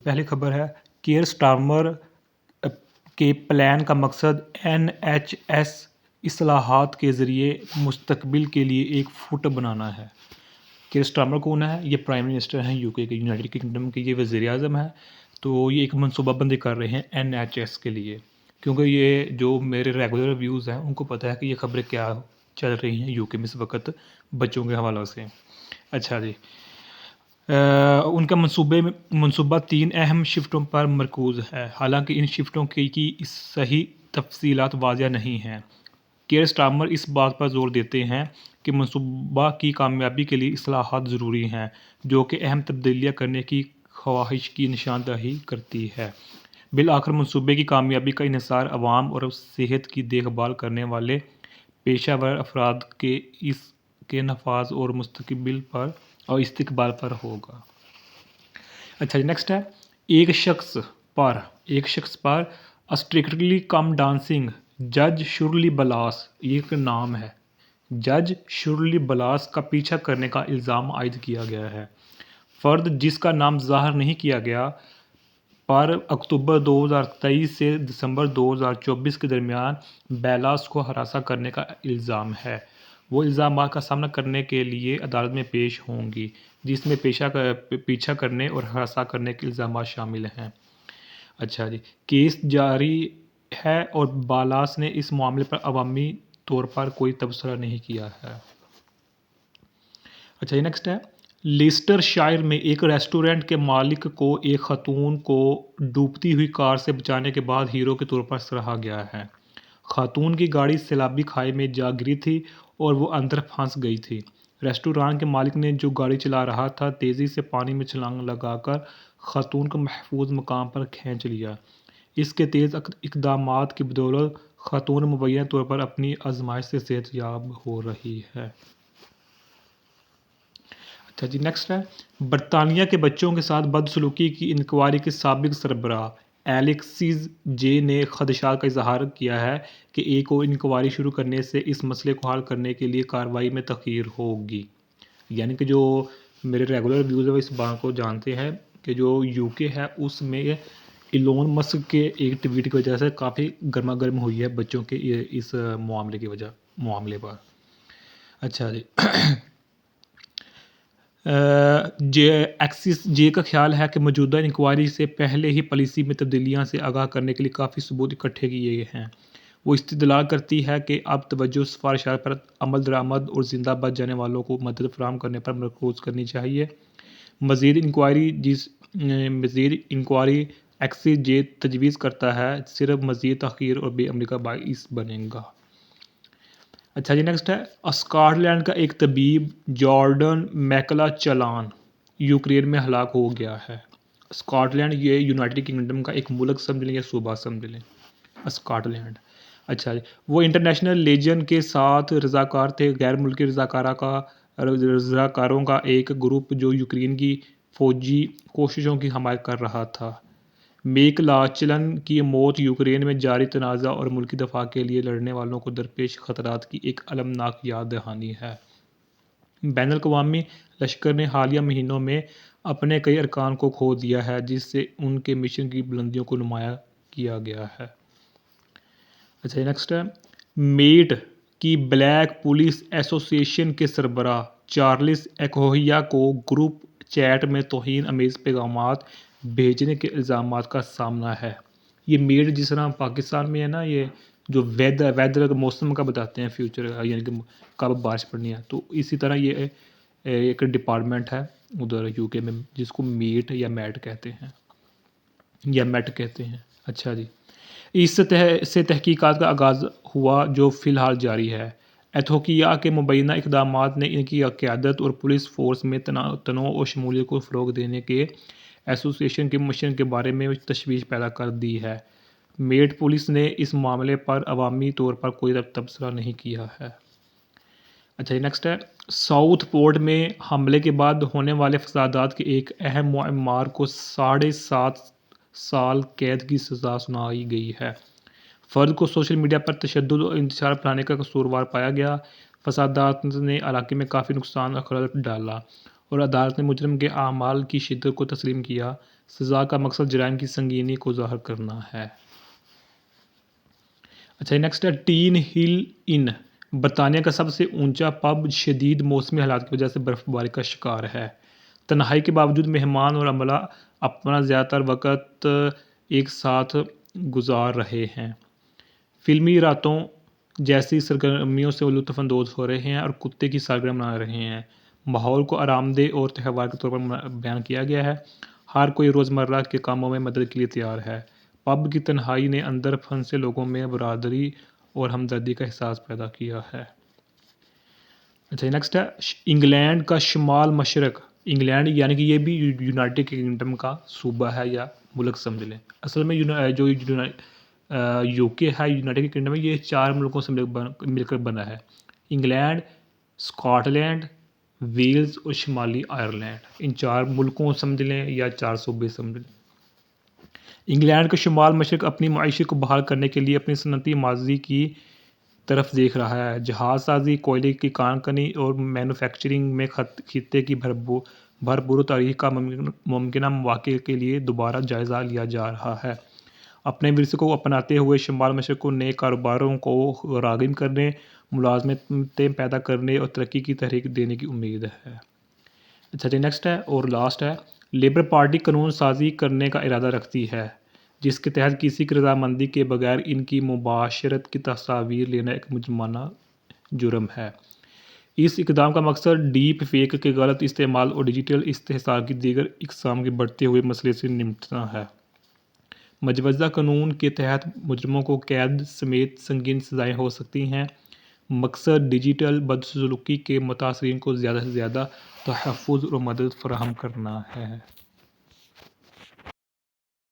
पहली खबर है कियर स्टारमर के प्लान का मकसद NHS इस्लाहात के ज़रिए मुस्तकबिल के लिए एक फुट बनाना है। कियर स्टारमर कौन है? ये प्राइम मिनिस्टर हैं यूके के, यूनाइटेड किंगडम के, ये वज़ीर आज़म है। तो ये एक मनसूबाबंदी कर रहे हैं NHS के लिए, क्योंकि ये जो मेरे रेगुलर व्यूज़ हैं उनको पता है कि ये खबरें क्या चल रही हैं यूके में इस वक्त बच्चों के हवालों से। अच्छा जी, उनका मनसूबा 3 अहम शिफ्टों पर मरकूज़ है, हालांकि इन शिफ्टों की सही तफसीलात वाज़िया नहीं हैं। कियर स्टारमर इस बात पर जोर देते हैं कि मनसूबा की कामयाबी के लिए इस्लाहात ज़रूरी हैं, जो कि अहम तब्दीलियाँ करने की ख्वाहिश की निशानदही करती है। बिल आखिर मनसूबे की कामयाबी का इन्हिसार अवाम और सेहत की देखभाल करने वाले पेशावर अफराद के इसके नफाज और मुस्तकबिल पर और इस्तकबाल पर होगा। अच्छा जी, नेक्स्ट है एक शख्स पर स्ट्रिक्टली कम डांसिंग जज शुरली बलास, ये एक नाम है, जज शुरली बलास का पीछा करने का इल्ज़ाम आयद किया गया है। फ़र्द जिसका नाम ज़ाहिर नहीं किया गया पर अक्टूबर 2023 से दिसंबर 2024 के दरमियान बेलास को हरासा करने का इल्ज़ाम है। वो इल्ज़ामात का सामना करने के लिए अदालत में पेश होंगी, जिसमें पीछा करने और हरासा करने के इल्ज़ामात शामिल हैं। अच्छा जी, केस जारी है और बालास ने इस मामले पर अवामी तौर पर कोई तबसरा नहीं किया है। अच्छा जी, नेक्स्ट है लेस्टरशायर में एक रेस्टोरेंट के मालिक को एक खातून को डूबती हुई कार से बचाने के बाद हीरो के तौर पर सराहा गया है। खातून की गाड़ी सैलाबी खाई में जा गिरी थी और वो अंदर फंस गई थी। रेस्टोरेंट के मालिक ने, जो गाड़ी चला रहा था, तेज़ी से पानी में छलांग लगाकर खातून को महफूज मकाम पर खींच लिया। इसके तेज़ इक़दामात की बदौलत खातून मुबैना तौर पर अपनी आजमाइश से सेहतयाब हो रही है। अच्छा जी, नेक्स्ट है बरतानिया के बच्चों के साथ बदसलूकी की इंक्वायरी के साबिक सरबराह एलेक्सिस जे ने खदशात का इजहार किया है कि एक और इंक्वायरी शुरू करने से इस मसले को हल करने के लिए कार्रवाई में तख़ीर होगी। यानी कि जो मेरे रेगुलर व्यूज़ है वो इस बात को जानते हैं कि जो यूके है उसमें इलोन मस्क के एक ट्वीट की वजह से काफ़ी गर्मा गर्म हुई है बच्चों के इस मामले पर। अच्छा जी, एक्सिस जे का ख्याल है कि मौजूदा इंक्वायरी से पहले ही पॉलिसी में तब्दीलियां से आगाह करने के लिए काफ़ी सबूत इकट्ठे किए गए हैं। वो इस्तदलाल करती है कि अब तवज्जो सिफारिशात पर अमल दरामद और जिंदा बच जाने वालों को मदद फराहम करने पर मरकूज करनी चाहिए। मज़ीद इंक्वायरी एक्सिस जे तजवीज़ करता है सिर्फ मज़ीद तख़ीर और बेअमनी का बाइस बनेगा। अच्छा जी, नेक्स्ट है स्कॉटलैंड का एक तबीब जॉर्डन मैकला चालान यूक्रेन में हलाक हो गया है। स्कॉटलैंड ये यूनाइटेड किंगडम का एक मुल्क समझ लें या सूबा समझ लें, स्कॉटलैंड। अच्छा जी, वो इंटरनेशनल लेजन के साथ रज़ाकार थे, गैर मुल्की रज़ाकारों का एक ग्रुप जो यूक्रेन की फ़ौजी कोशिशों की हमायत कर रहा था। मैकलाचलन की मौत यूक्रेन में जारी तनाज़ा और मुल्की दफ़ा के लिए लड़ने वालों को दरपेश ख़तरात की एक अलमनाक याद दहानी है। बैनुल-अक़वामी लश्कर ने हालिया महीनों में अपने कई अरकान को खो दिया है, जिससे उनके मिशन की बुलंदियों को नुमाया किया गया है। अच्छा, नेक्स्ट है मेट की ब्लैक पुलिस एसोसिएशन के सरबराह चार्ल्स एकोहिया को ग्रुप चैट में तौहीन अमेज़ पैगामात भेजने के इल्ज़ामात का सामना है। ये मेट जिस तरह पाकिस्तान में है ना, ये जो वेदर मौसम का बताते हैं फ्यूचर, यानी कि कब बारिश पड़नी है, तो इसी तरह ये एक डिपार्टमेंट है उधर यूके में जिसको मेट या मैट कहते हैं या मेट कहते हैं। अच्छा जी, इस से तहकीकात का आगाज़ हुआ जो फ़िलहाल जारी है। एथोपिया के मुबैना इक़दामात ने इनकी क़यादत और पुलिस फ़ोर्स में तनों और शमूलियत को फ़रोग़ देने के एसोसिएशन के मिशन के बारे में तशवीश पैदा कर दी है। मेट पुलिस ने इस मामले पर अवामी तौर पर कोई तबसरा नहीं किया है। अच्छा, नेक्स्ट है साउथ पोर्ट में हमले के बाद होने वाले फसादात के एक अहम मुअम्मार को 7.5 साल कैद की सज़ा सुनाई गई है। फ़र्द को सोशल मीडिया पर तशद्दुद और इंतशार फैलाने का कसूरवार पाया गया। फसादात ने इलाके में काफ़ी नुकसान और खलल डाला और अदालत ने मुजरिम के आमाल की शिद्दत को तस्लीम किया। سزا کا مقصد جرائم کی سنگینی کو ظاہر کرنا ہے۔ اچھا نیکسٹ ہے ٹین ہل ان، برطانیہ کا سب سے اونچا پب شدید موسمی حالات کی وجہ سے برف باری کا شکار ہے۔ تنہائی کے باوجود مہمان اور عملہ اپنا زیادہ تر وقت ایک ساتھ گزار رہے ہیں، فلمی راتوں جیسی سرگرمیوں سے لطف اندوز ہو رہے ہیں اور کتے کی سالگرہ منا رہے ہیں۔ ماحول کو آرام دہ اور تہوار کے طور پر بیان کیا گیا ہے۔ ہر کوئی روزمرہ کے کاموں میں مدد کے لیے تیار ہے۔ پب کی تنہائی نے اندر پھنسے لوگوں میں برادری اور ہمدردی کا احساس پیدا کیا ہے۔ اچھا نیکسٹ ہے انگلینڈ کا شمال مشرق۔ انگلینڈ یعنی کہ یہ بھی یونائٹڈ کنگڈم کا صوبہ ہے یا ملک سمجھ لیں۔ اصل میں جو یو کے ہے، یونائٹڈ کنگڈم ہے، یہ 4 ملکوں سے مل کر بنا ہے۔ انگلینڈ، اسکاٹ لینڈ، ویلز اور شمالی آئرلینڈ، ان 4 ملکوں سمجھ لیں یا 4 صوبے سمجھ لیں۔ انگلینڈ کا شمال مشرق اپنی معیشت کو بحال کرنے کے لیے اپنی صنعتی ماضی کی طرف دیکھ رہا ہے۔ جہاز سازی، کوئلے کی کان کنی اور مینوفیکچرنگ میں خطے کی بھرپور تاریخ کا ممکنہ مواقع کے لیے دوبارہ جائزہ لیا جا رہا ہے۔ اپنے ورثے کو اپناتے ہوئے شمال مشرق کو نئے کاروباروں کو راغب کرنے، ملازمتیں پیدا کرنے اور ترقی کی تحریک دینے کی امید ہے۔ اچھا جی نیکسٹ ہے اور لاسٹ ہے لیبر پارٹی قانون سازی کرنے کا ارادہ رکھتی ہے، جس کے تحت کسی کی رضامندی کے بغیر ان کی مباشرت کی تصاویر لینا ایک مجرمانہ جرم ہے۔ اس اقدام کا مقصد ڈیپ فیک کے غلط استعمال اور ڈیجیٹل استحصال کی دیگر اقسام کے بڑھتے ہوئے مسئلے سے نمٹنا ہے۔ مجوزہ قانون کے تحت مجرموں کو قید سمیت سنگین سزائیں ہو سکتی ہیں۔ مقصد ڈیجیٹل بدسلوکی کے متاثرین کو زیادہ سے زیادہ تحفظ اور مدد فراہم کرنا ہے۔